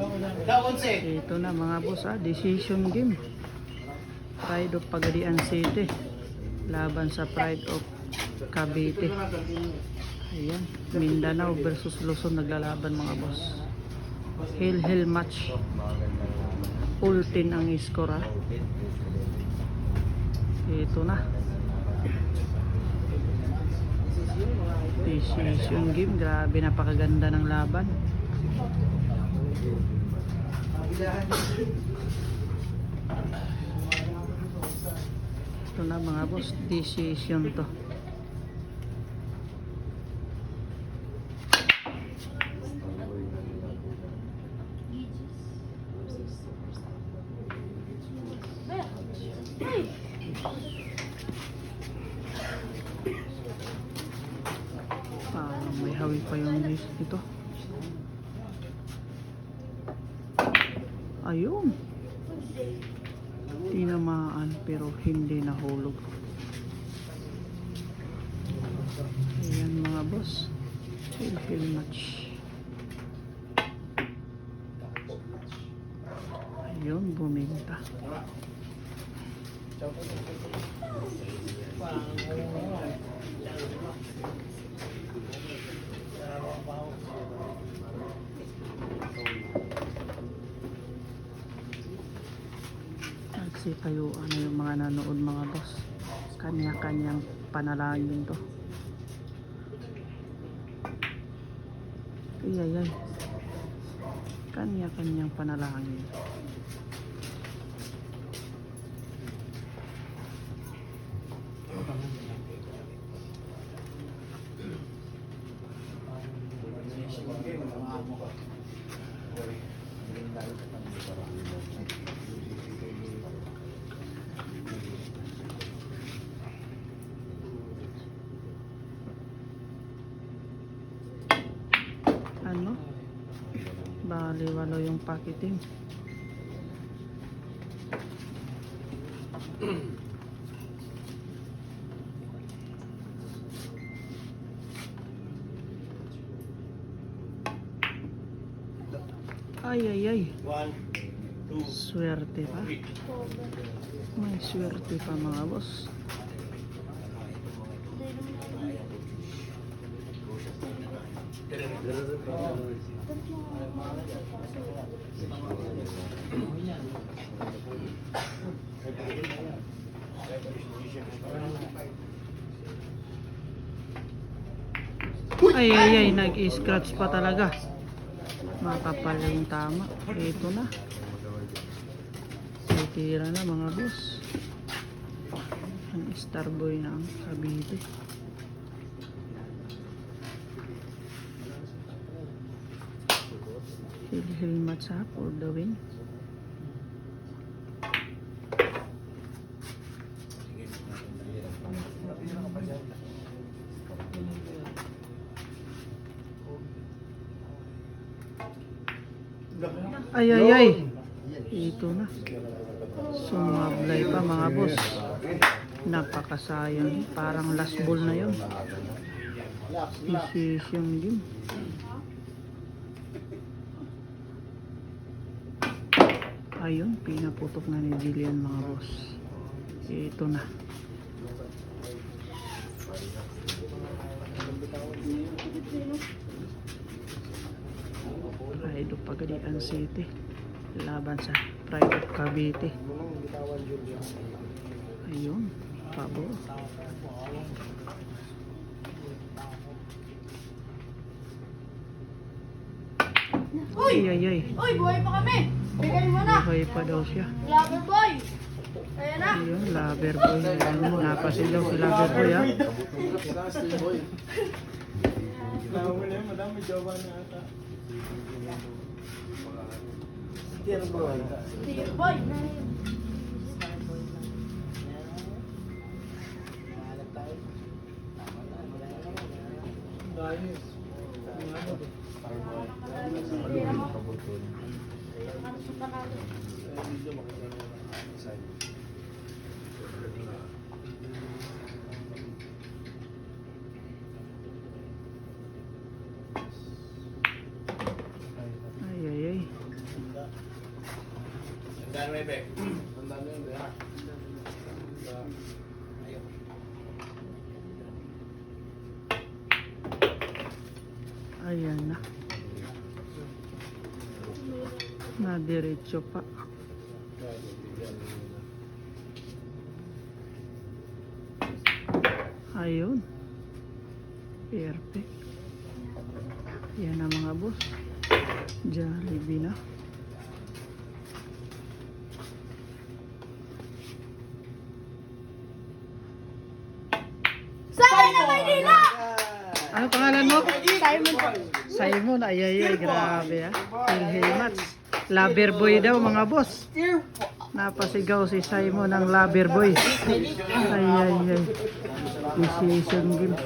Ito na mga boss, decision game. Pride of Pagadian City laban sa Pride of Cavite. Ayan, Mindanao versus Luzon naglalaban mga boss. Hill match. Ultin ang score Ito na. Decision game. Grabe, napakaganda ng laban. Ito na mga boss, decision to. May hawig pa yung list ito. Ayun. Tinamaan pero hindi nahulog. Ayan mga boss. Hill match. Ayun, buminta. Nagsitayuan na yung mga nanood mga boss. Kanya-kanyang panalangin to. Iyayay. Kanya-kanyang panalangin. Ano? Bali-walo yung packaging. Ay. Swerte pa. May swerte pa mga boss. Ay, nag-scratch pa talaga. Makapal yung tama. Ito na. Titira na mga boss. Ang Starboy na ang Cavite. Hill match for the win. Ay. Ito na. Sumablay pa mga boss. Napakasayang. Parang last ball na yun. Decision game. Ayun, pinaputok na ni Jillian mga boss. Ito na. Pride of Pagadian City laban sa Pride of Cavite. Ayun, pabo. Ay. Uy, buhay pa kami. Bigay mo na. Buhay pa daw siya. Lover boy. Ayan na. Ayun, lover boy. Ayun, napasilaw si lover boy ha. Dear boy. Ay. Ayan na. Nadiretso pa. Ayun. Perfect. Yan na mga boss. Jollibee na. Sana na Maynila! Ano pangalan mo? Simon po. Simon. Ay, grabe ah. Hilhimats. Lover boy daw mga boss. Napasigaw si Simon ng lover boy. Ay. Decision game.